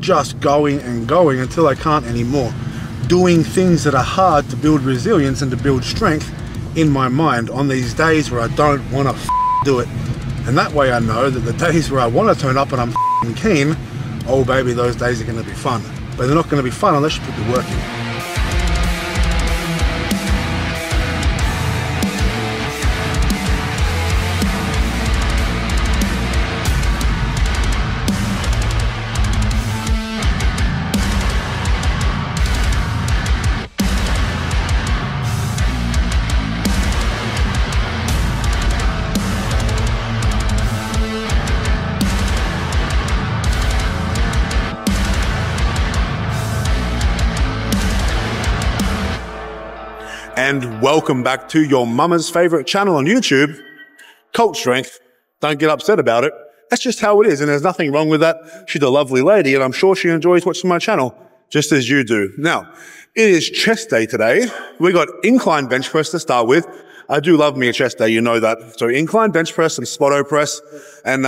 just going and going until I can't anymore. Doing things that are hard to build resilience and to build strength in my mind on these days where I don't want to do it. And that way I know that the days where I want to turn up and I'm keen, oh baby, those days are going to be fun. But they're not going to be fun unless you put the work in. And welcome back to your mama's favorite channel on YouTube, Cult Strength. Don't get upset about it. That's just how it is, and there's nothing wrong with that. She's a lovely lady, and I'm sure she enjoys watching my channel, just as you do. Now, it is chest day today. We got incline bench press to start with. I do love me a chest day, you know that. So incline bench press and Spoto press. And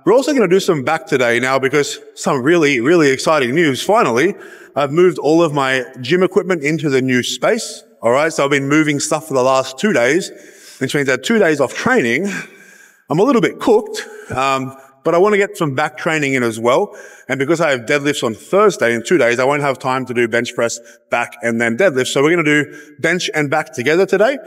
we're also going to do some back today now because some really, really exciting news. Finally, I've moved all of my gym equipment into the new space. All right, so I've been moving stuff for the last 2 days, which means that 2 days off training, I'm a little bit cooked, but I want to get some back training in as well. And because I have deadlifts on Thursday in 2 days, I won't have time to do bench press, back, and then deadlift. So we're going to do bench and back together today.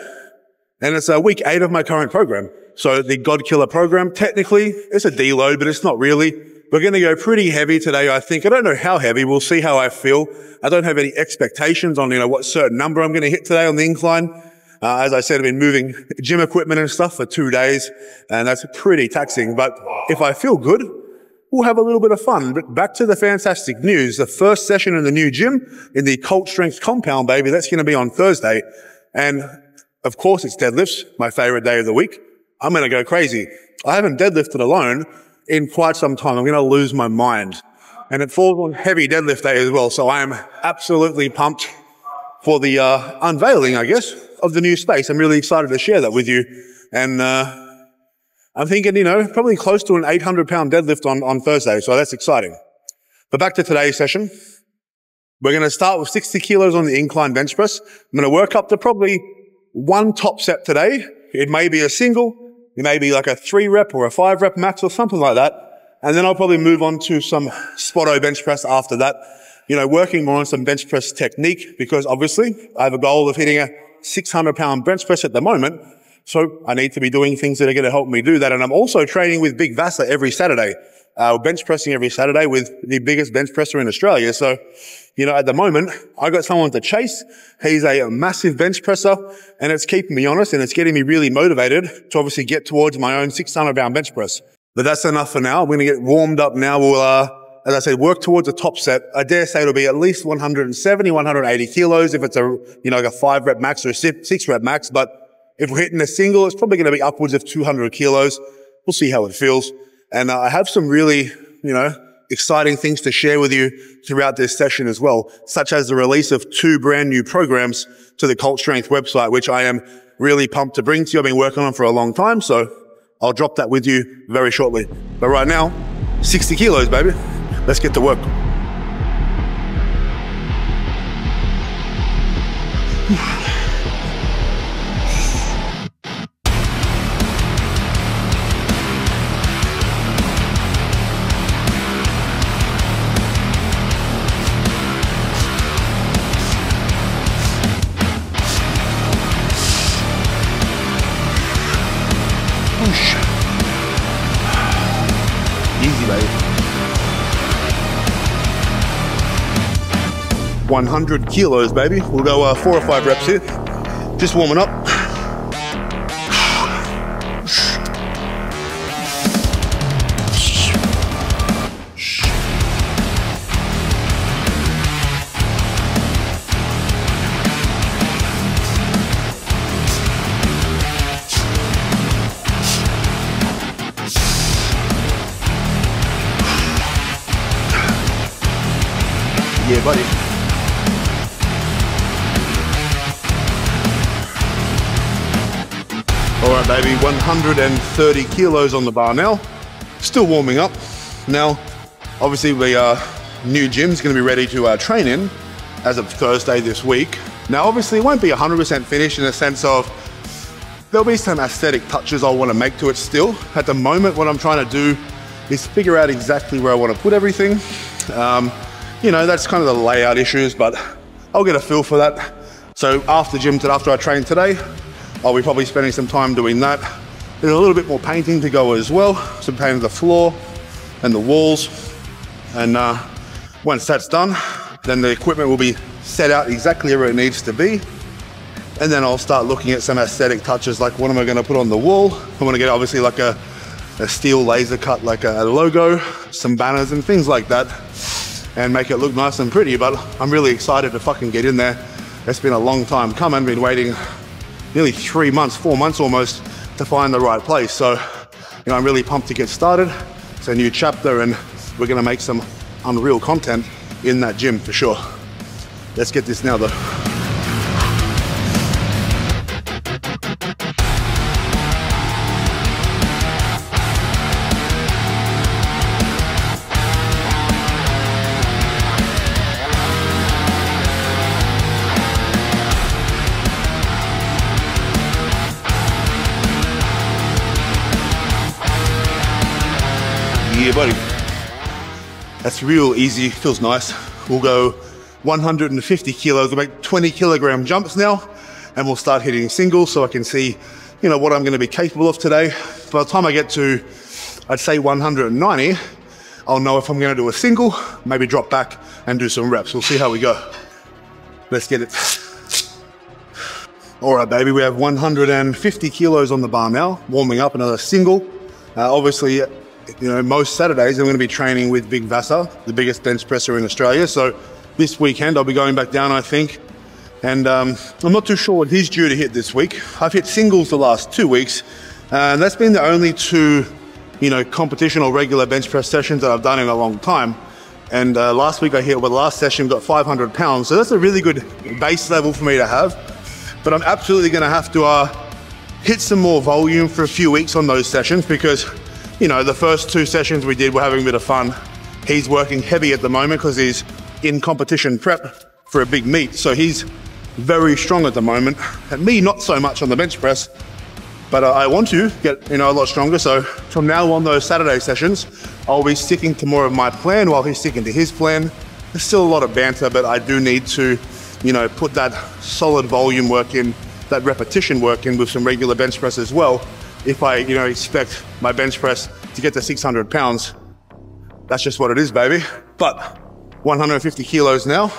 And it's week 8 of my current program. So the God Killer program, technically, it's a deload, but it's not really. We're going to go pretty heavy today, I think. I don't know how heavy. We'll see how I feel. I don't have any expectations on, what certain number I'm going to hit today on the incline. As I said, I've been moving gym equipment and stuff for 2 days, and that's pretty taxing. But if I feel good, we'll have a little bit of fun. But back to the fantastic news. The first session in the new gym in the Cult Strength compound, baby, that's going to be on Thursday. And of course, it's deadlifts, my favorite day of the week. I'm going to go crazy. I haven't deadlifted alone in quite some time. I'm going to lose my mind. And it falls on heavy deadlift day as well. So I am absolutely pumped for the unveiling, I guess, of the new space. I'm really excited to share that with you. And I'm thinking, probably close to an 800-pound deadlift on Thursday. So that's exciting. But back to today's session. We're going to start with 60 kilos on the incline bench press. I'm going to work up to probably one top set today. It may be a single. It may be like a 3-rep or a 5-rep max or something like that. And then I'll probably move on to some Spoto bench press after that. Working more on some bench press technique because obviously I have a goal of hitting a 600-pound bench press at the moment. So I need to be doing things that are going to help me do that. And I'm also training with Big Vasa every Saturday. Bench pressing every Saturday with the biggest bench presser in Australia. So, at the moment, I got someone to chase. He's a massive bench presser and it's keeping me honest and it's getting me really motivated to obviously get towards my own 600-pound bench press. But that's enough for now. We're going to get warmed up now. We'll, as I said, work towards a top set. I dare say it'll be at least 170, 180 kilos if it's a, like a 5-rep max or a 6-rep max. But if we're hitting a single, it's probably going to be upwards of 200 kilos. We'll see how it feels. And I have some really, exciting things to share with you throughout this session as well, such as the release of 2 brand new programs to the Cult Strength website, which I am really pumped to bring to you. I've been working on for a long time, so I'll drop that with you very shortly. But right now, 60 kilos, baby. Let's get to work. 100 kilos, baby. We'll go 4 or 5 reps here. Just warming up. Yeah, buddy. All right, baby, 130 kilos on the bar now. Still warming up. Now, obviously we new gym is going to be ready to train in as of Thursday this week. Now, obviously, it won't be 100% finished in the sense of there'll be some aesthetic touches I'll want to make to it still. At the moment, what I'm trying to do is figure out exactly where I want to put everything. You know, that's kind of the layout issues, but I'll get a feel for that. So after I train today, I'll be probably spending some time doing that. There's a little bit more painting to go as well. Some painting of the floor and the walls. And once that's done, then the equipment will be set out exactly where it needs to be. And then I'll start looking at some aesthetic touches, like what am I gonna put on the wall? I wanna get obviously like a steel laser cut, like a logo, some banners and things like that, and make it look nice and pretty. But I'm really excited to fucking get in there. It's been a long time coming, been waiting nearly 3 months, 4 months almost to find the right place. So, you know, I'm really pumped to get started. It's a new chapter and we're gonna make some unreal content in that gym for sure. Let's get this now though. Yeah, buddy. That's real easy, feels nice. We'll go 150 kilos, we'll make 20 kilogram jumps now, and we'll start hitting singles so I can see, you know, what I'm gonna be capable of today. By the time I get to, I'd say 190, I'll know if I'm gonna do a single, maybe drop back and do some reps. We'll see how we go. Let's get it. All right, baby, we have 150 kilos on the bar now, warming up another single. Obviously, you know, most Saturdays I'm going to be training with Vic Vassar, the biggest bench presser in Australia. So this weekend I'll be going back down, I think. And I'm not too sure what he's due to hit this week. I've hit singles the last 2 weeks, and that's been the only 2, you know, competition or regular bench press sessions that I've done in a long time. And last week I hit, well, the last session got 500 pounds. So that's a really good base level for me to have. But I'm absolutely going to have to hit some more volume for a few weeks on those sessions because, you know, the first 2 sessions we did, we're having a bit of fun. He's working heavy at the moment because he's in competition prep for a big meet. So he's very strong at the moment. And me, not so much on the bench press, but I want to get, you know, a lot stronger. So from now on, those Saturday sessions, I'll be sticking to more of my plan while he's sticking to his plan. There's still a lot of banter, but I do need to, you know, put that solid volume work in, that repetition work in with some regular bench press as well. If I, you know, expect my bench press to get to 600 pounds, that's just what it is, baby. But 150 kilos now,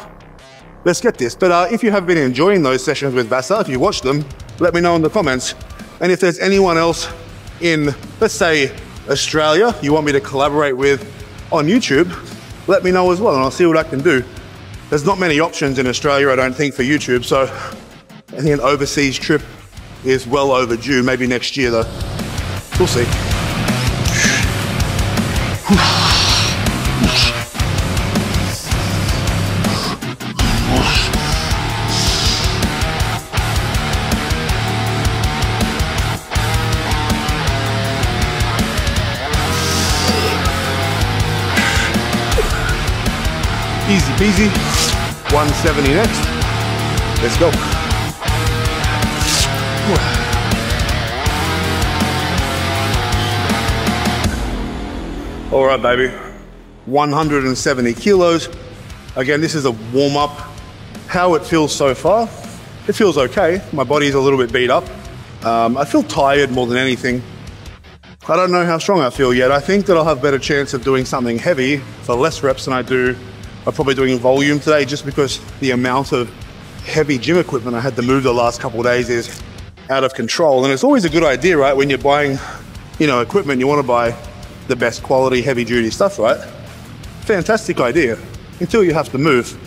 let's get this. But if you have been enjoying those sessions with Vassar, if you watched them, let me know in the comments. And if there's anyone else in, let's say, Australia, you want me to collaborate with on YouTube, let me know as well and I'll see what I can do. There's not many options in Australia, I don't think, for YouTube. So I think an overseas trip is well overdue, maybe next year though. We'll see. Easy peasy. 170 next. Let's go. All right, baby. 170 kilos. Again, this is a warm up. How it feels so far? It feels okay. My body's a little bit beat up. I feel tired more than anything. I don't know how strong I feel yet. I think that I'll have a better chance of doing something heavy for less reps than I do. I'm probably doing volume today just because the amount of heavy gym equipment I had to move the last couple of days is out of control. And it's always a good idea, right? When you're buying, you know, equipment, you want to buy the best quality, heavy duty stuff, right? Fantastic idea, until you have to move.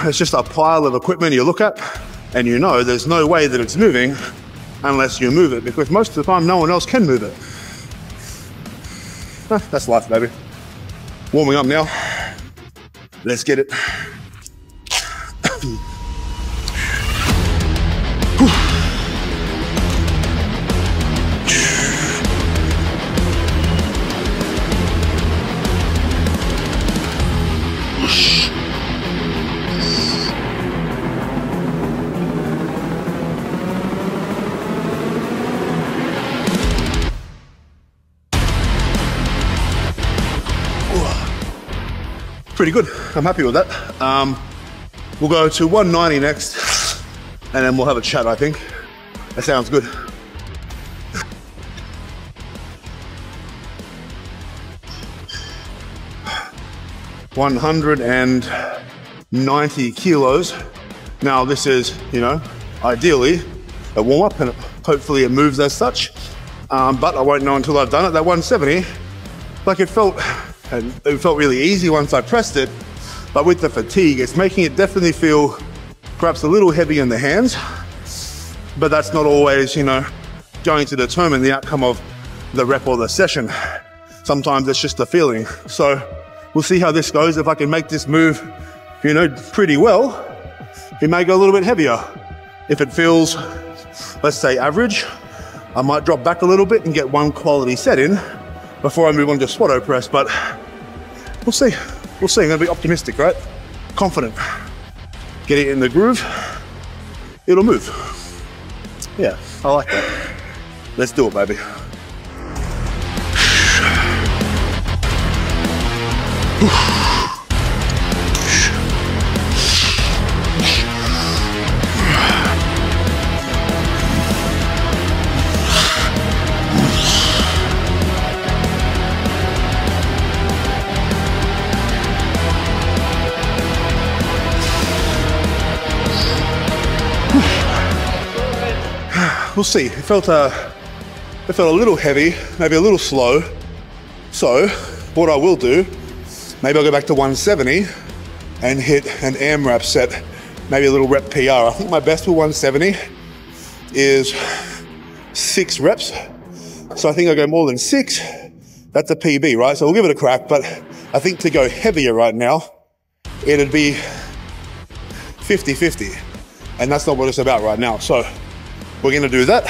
It's just a pile of equipment you look at and you know there's no way that it's moving unless you move it, because most of the time no one else can move it. That's life, baby. Warming up now. Let's get it. pretty good. I'm happy with that. We'll go to 190 next, and then we'll have a chat, I think. That sounds good. $190 kilos. Now this is, you know, ideally a warm-up, and hopefully it moves as such. But I won't know until I've done it. That 170, like it felt really easy once I pressed it, but with the fatigue, it's making it definitely feel perhaps a little heavy in the hands, but that's not always, you know, going to determine the outcome of the rep or the session. Sometimes it's just a feeling. So we'll see how this goes. If I can make this move, you know, pretty well, it may go a little bit heavier. If it feels, let's say, average, I might drop back a little bit and get one quality set in before I move on to Squatto press, but we'll see. We'll see. I'm gonna be optimistic, right? Confident. Get it in the groove, it'll move. Yeah, I like that. Let's do it, baby. We'll see. It felt a little heavy, maybe a little slow. So what I will do, maybe I'll go back to 170 and hit an AMRAP set, maybe a little rep PR. I think my best for 170 is 6 reps. So I think I'll go more than 6. That's a PB, right? So we'll give it a crack, but I think to go heavier right now, it'd be 50-50. And that's not what it's about right now. So we're gonna do that,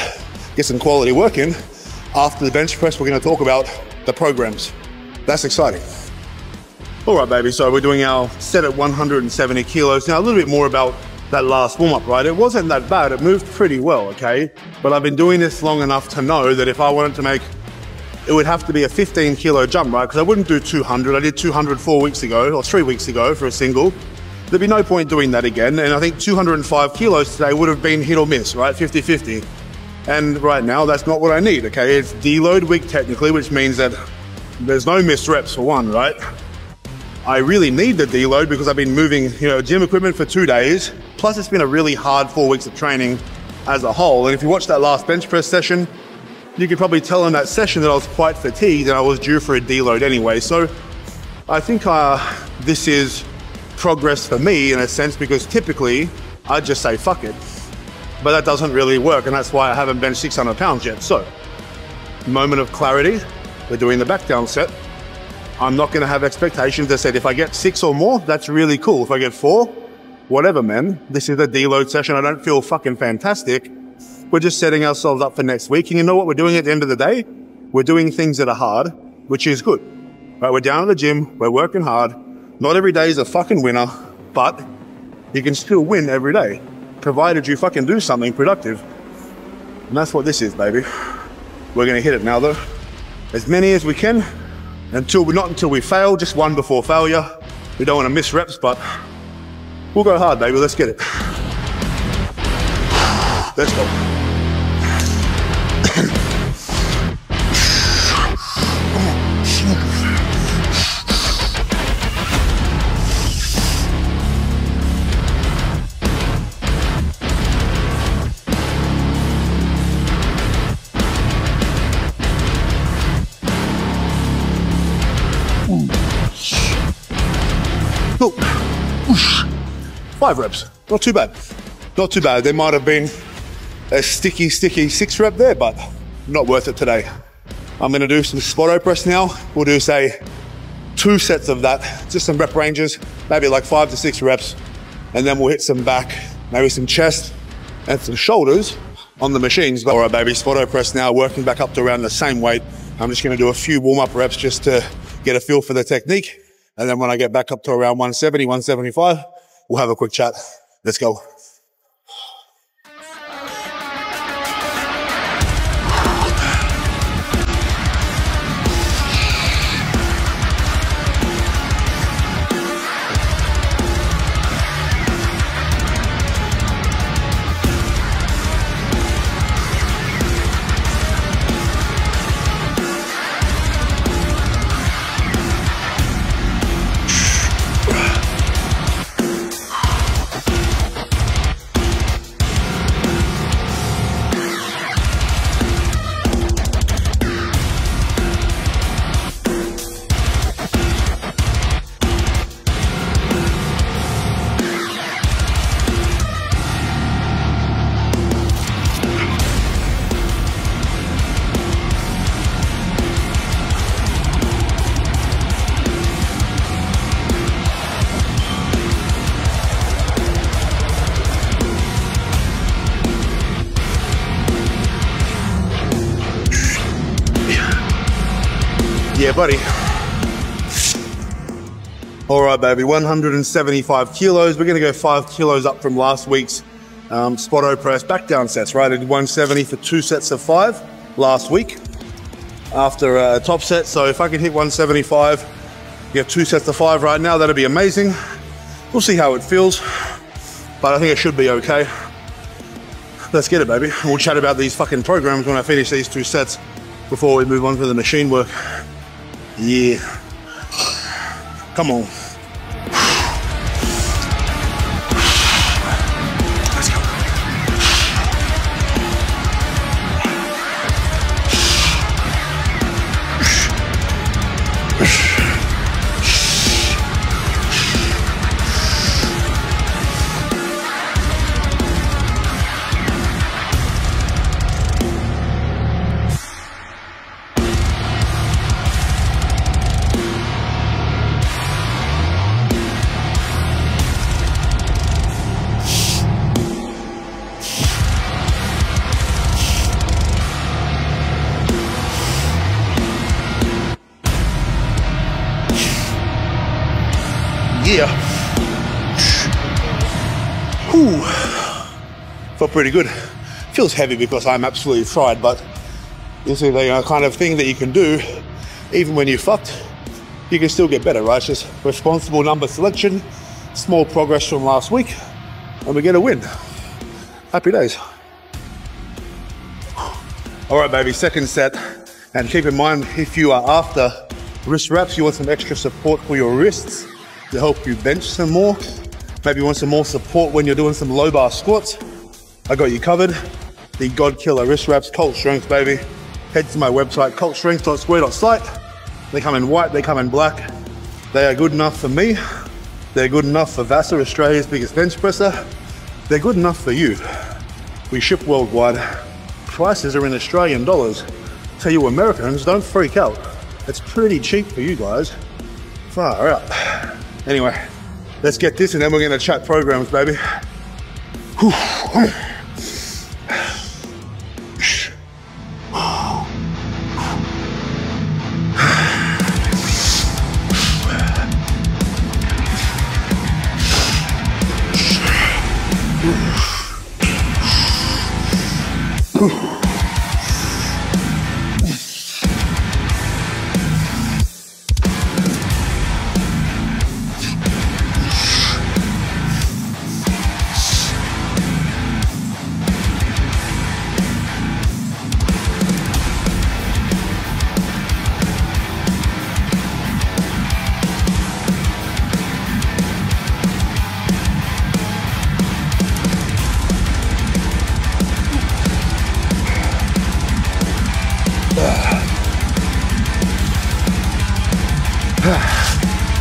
get some quality work in. After the bench press, we're gonna talk about the programs. That's exciting. All right, baby, so we're doing our set at 170 kilos. Now, a little bit more about that last warm-up, right? It wasn't that bad, it moved pretty well, okay? But I've been doing this long enough to know that if I wanted to make, it would have to be a 15 kilo jump, right? Because I wouldn't do 200, I did 200 4 weeks ago, or 3 weeks ago for a single. There'd be no point doing that again. And I think 205 kilos today would have been hit or miss, right? 50-50. And right now, that's not what I need, okay? It's deload week technically, which means that there's no missed reps for one, right? I really need the deload because I've been moving, you know, gym equipment for 2 days. Plus it's been a really hard 4 weeks of training as a whole. And if you watch that last bench press session, you could probably tell in that session that I was quite fatigued and I was due for a deload anyway. So I think this is progress for me in a sense, because typically I'd just say fuck it, but that doesn't really work, and that's why I haven't benched 600 pounds yet. So moment of clarity, we're doing the back down set. I'm not going to have expectations. I said if I get 6 or more, that's really cool. If I get 4, whatever, man. This is a deload session. I don't feel fucking fantastic. We're just setting ourselves up for next week, and you know what we're doing at the end of the day? We're doing things that are hard, which is good, right? We're down at the gym, we're working hard. Not every day is a fucking winner, but you can still win every day, provided you fucking do something productive. And that's what this is, baby. We're gonna hit it now though. As many as we can, not until we fail, just one before failure. We don't wanna miss reps, but we'll go hard, baby, let's get it. Let's go. Look, 5 reps, not too bad. Not too bad. There might have been a sticky 6 rep there, but not worth it today. I'm gonna do some Squatto press now. We'll do, say, 2 sets of that, just some rep ranges, maybe like 5 to 6 reps, and then we'll hit some back, maybe some chest and some shoulders on the machines. All right, baby, Squatto press now, working back up to around the same weight. I'm just gonna do a few warm-up reps just to get a feel for the technique. And then when I get back up to around 170, 175, we'll have a quick chat. Let's go. Yeah, buddy. All right, baby, 175 kilos. We're gonna go 5 kilos up from last week's Spotto press back down sets, right? I did 170 for 2 sets of 5 last week after a top set. So if I can hit 175, you have 2 sets of 5 right now, that'd be amazing. We'll see how it feels, but I think it should be okay. Let's get it, baby. We'll chat about these fucking programs when I finish these 2 sets before we move on to the machine work. Yeah. Come on. Let's go. Yeah. Whew. Felt pretty good. Feels heavy because I'm absolutely fried, but this is a kind of thing that you can do even when you're fucked. You can still get better, right? It's just responsible number selection, small progress from last week, and we get a win. Happy days. All right, baby, second set. And keep in mind, if you are after wrist wraps, you want some extra support for your wrists to help you bench some more. Maybe you want some more support when you're doing some low bar squats. I got you covered. The God Killer wrist wraps, Cult Strength, baby. Head to my website, cultstrength.square.site. They come in white, they come in black. They are good enough for me. They're good enough for Vasa, Australia's biggest bench presser. They're good enough for you. We ship worldwide. Prices are in Australian dollars. So you Americans, don't freak out. It's pretty cheap for you guys. Far out. Anyway, let's get this and then we're gonna chat programs, baby. Whew.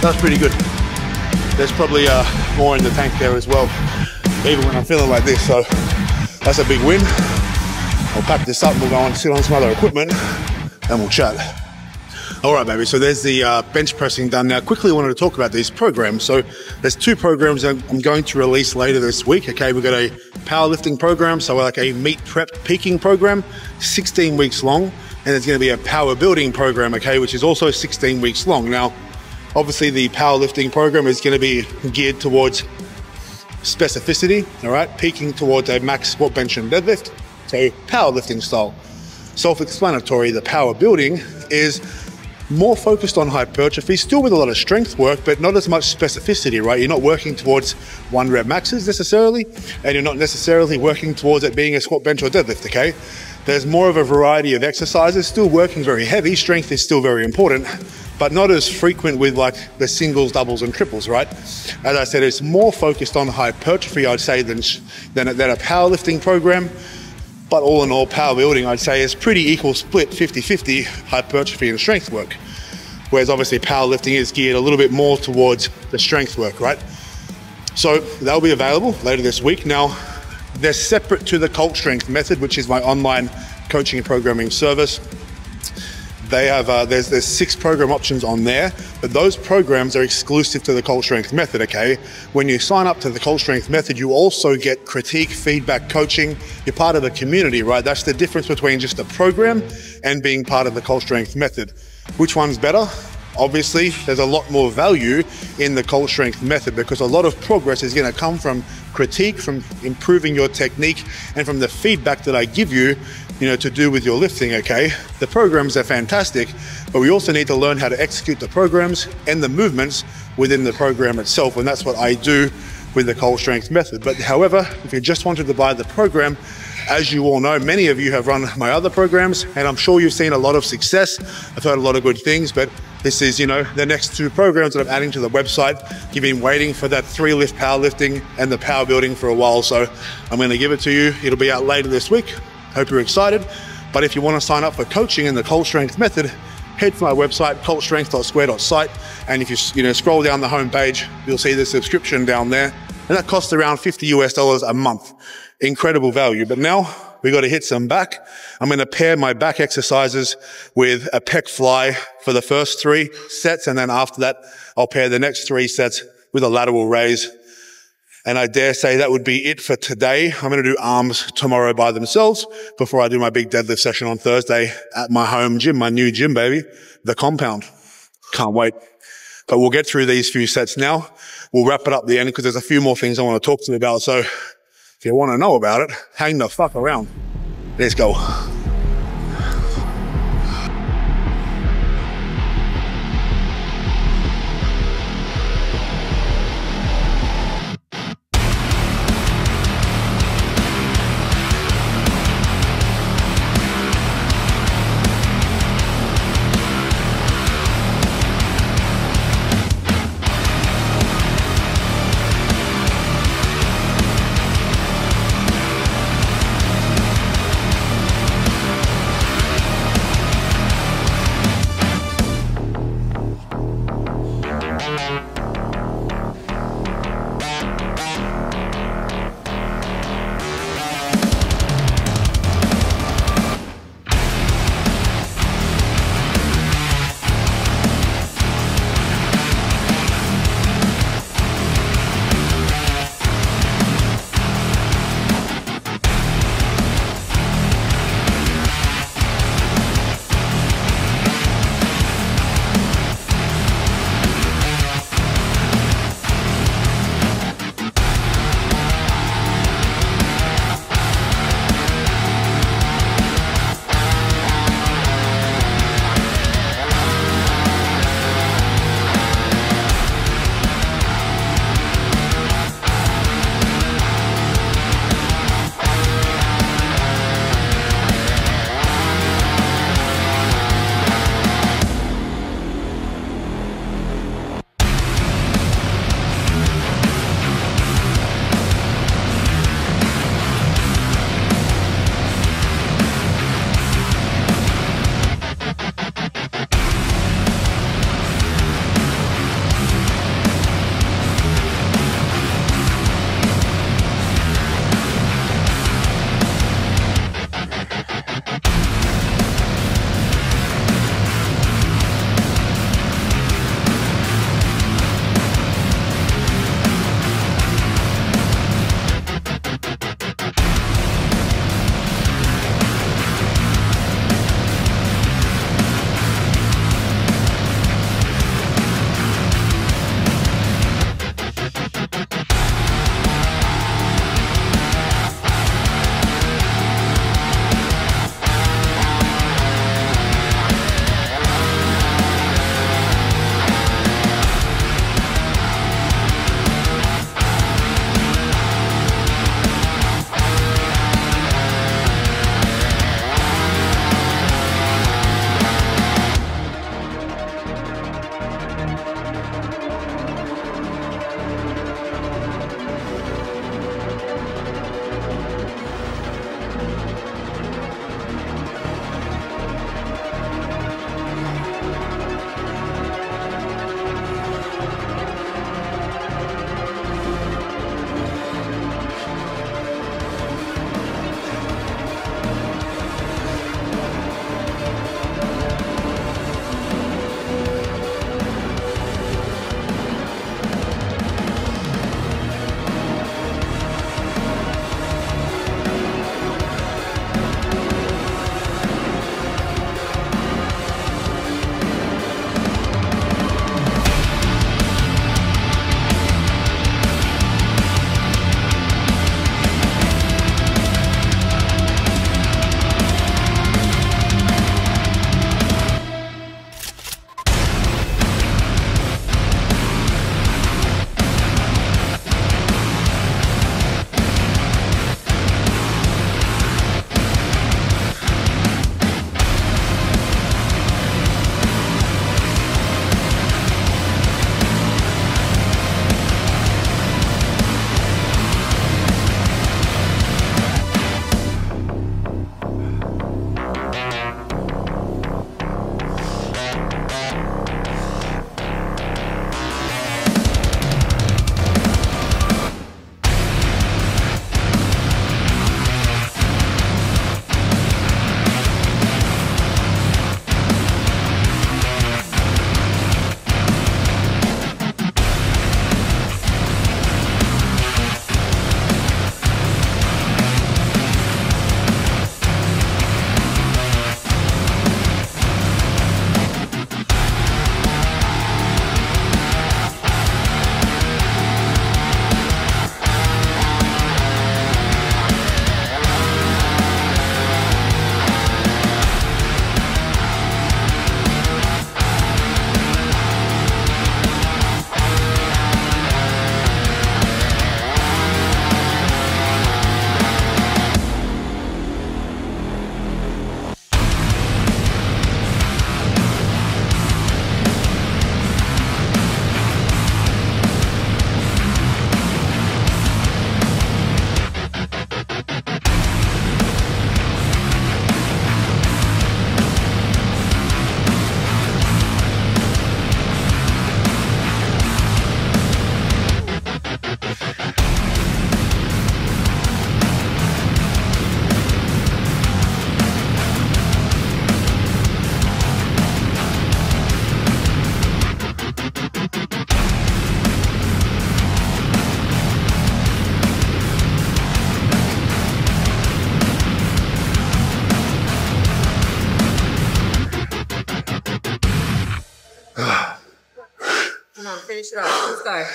That's pretty good. There's probably more in the tank there as well, even when I'm feeling like this, so that's a big win. I'll pack this up and we'll go and sit on some other equipment and we'll chat. All right, baby, so there's the bench pressing done. Now, quickly I wanted to talk about these programs. So there's 2 programs I'm going to release later this week, okay? We've got a powerlifting program, so like a meet prep peaking program, 16 weeks long, and there's gonna be a power building program, okay, which is also 16 weeks long. Now, obviously the powerlifting program is gonna be geared towards specificity, all right? Peaking towards a max squat, bench, and deadlift, so powerlifting style. Self-explanatory, the power building is more focused on hypertrophy, still with a lot of strength work, but not as much specificity, right? You're not working towards 1 rep maxes necessarily, and you're not necessarily working towards it being a squat, bench, or deadlift, okay? There's more of a variety of exercises, still working very heavy, strength is still very important, but not as frequent with like the singles, doubles, and triples, right? As I said, it's more focused on hypertrophy, I'd say, than a powerlifting program. But all in all, power building, I'd say, is pretty equal split, 50-50 hypertrophy and strength work. Whereas obviously powerlifting is geared a little bit more towards the strength work, right? So they'll be available later this week. Now, they're separate to the Cult Strength method, which is my online coaching and programming service. They have, there's 6 program options on there, but those programs are exclusive to the Cult Strength method, okay? When you sign up to the Cult Strength method, you also get critique, feedback, coaching. You're part of a community, right? That's the difference between just a program and being part of the Cult Strength method. Which one's better? Obviously, there's a lot more value in the Cult Strength method because a lot of progress is going to come from critique, from improving your technique, and from the feedback that I give you, to do with your lifting, okay? The programs are fantastic, but we also need to learn how to execute the programs and the movements within the program itself, and that's what I do with the Cult Strength method. But however, if you just wanted to buy the program, as you all know, many of you have run my other programs, and I'm sure you've seen a lot of success. I've heard a lot of good things, but this is, the next 2 programs that I'm adding to the website. You've been waiting for that 3-lift powerlifting and the power building for a while, so I'm going to give it to you. It'll be out later this week. Hope you're excited. But if you want to sign up for coaching in the Cult Strength method, head to my website, cultstrength.square.site, and if you scroll down the home page, you'll see the subscription down there, and that costs around $50 a month. Incredible value. But now we got to hit some back. I'm going to pair my back exercises with a pec fly for the first 3 sets, and then after that, I'll pair the next 3 sets with a lateral raise. And I dare say that would be it for today. I'm going to do arms tomorrow by themselves before I do my big deadlift session on Thursday at my home gym, my new gym, baby, the Compound. Can't wait. But we'll get through these few sets now. We'll wrap it up at the end because there's a few more things I want to talk to you about. So if you want to know about it, hang the fuck around. Let's go. finish it off. Let's go.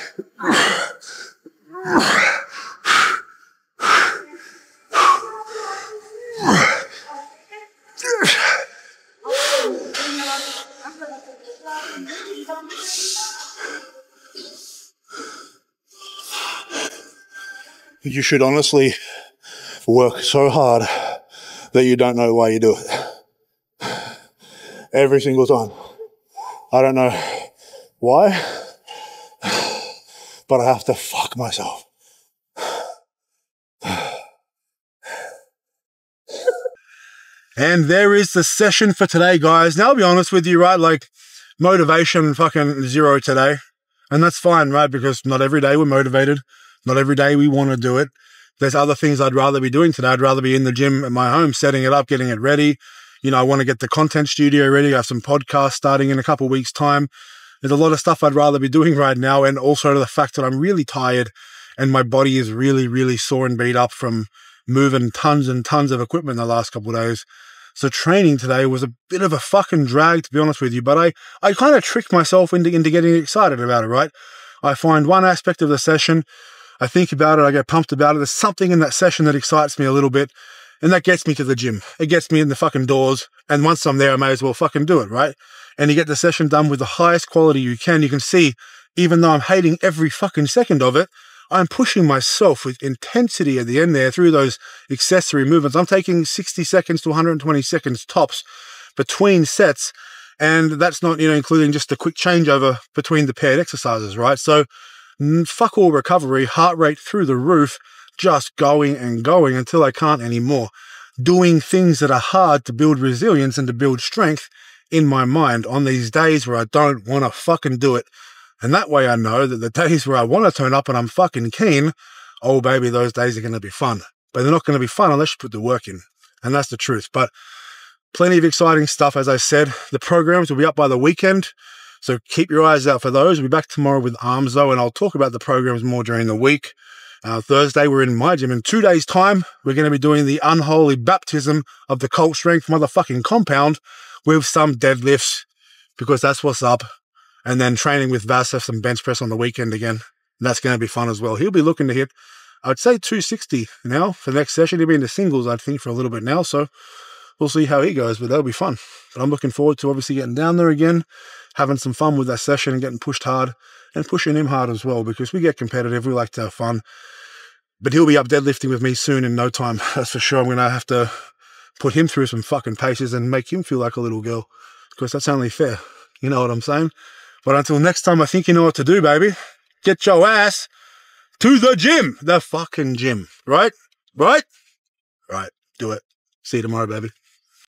You should honestly work so hard that you don't know why you do it. Every single time. I don't know why, but I have to fuck myself. And there is the session for today, guys. Now, I'll be honest with you, right? Like, motivation fucking zero today. And that's fine, right? Because not every day we're motivated. Not every day we want to do it. There's other things I'd rather be doing today. I'd rather be in the gym at my home, setting it up, getting it ready. You know, I want to get the content studio ready. I have some podcasts starting in a couple of weeks' time. There's a lot of stuff I'd rather be doing right now. And also the fact that I'm really tired and my body is really, really sore and beat up from moving tons and tons of equipment the last couple of days. So training today was a bit of a fucking drag, to be honest with you. But I kind of tricked myself into getting excited about it, right? I find one aspect of the session, I think about it, I get pumped about it. There's something in that session that excites me a little bit, and that gets me to the gym. It gets me in the fucking doors, and once I'm there, I may as well fucking do it, right? And you get the session done with the highest quality you can. You can see, even though I'm hating every fucking second of it, I'm pushing myself with intensity at the end there through those accessory movements. I'm taking 60 seconds to 120 seconds tops between sets, and that's not, you know, including just a quick changeover between the paired exercises, right? So fuck all recovery, heart rate through the roof, just going and going until I can't anymore. Doing things that are hard to build resilience and to build strength in my mind on these days where I don't want to fucking do it. And that way I know that the days where I want to turn up and I'm fucking keen, oh baby, those days are going to be fun. But they're not going to be fun unless you put the work in. And that's the truth. But plenty of exciting stuff, as I said. The programs will be up by the weekend. So keep your eyes out for those. We'll be back tomorrow with Armzo, and I'll talk about the programs more during the week. Thursday, we're in my gym. In 2 days' time, we're going to be doing the unholy baptism of the Cult Strength motherfucking compound with some deadlifts, because that's what's up. And then training with Vas, some bench press on the weekend again. And that's going to be fun as well. He'll be looking to hit, I'd say 260 now for the next session. He'll be in the singles, I think, for a little bit now. So we'll see how he goes, but that'll be fun. But I'm looking forward to obviously getting down there again, having some fun with that session and getting pushed hard and pushing him hard as well, because we get competitive. We like to have fun. But he'll be up deadlifting with me soon in no time. That's for sure. I'm going to have to put him through some fucking paces and make him feel like a little girl, because that's only fair. You know what I'm saying? But until next time, I think you know what to do, baby. Get your ass to the gym. The fucking gym. Right? Right? Right. Do it. See you tomorrow, baby.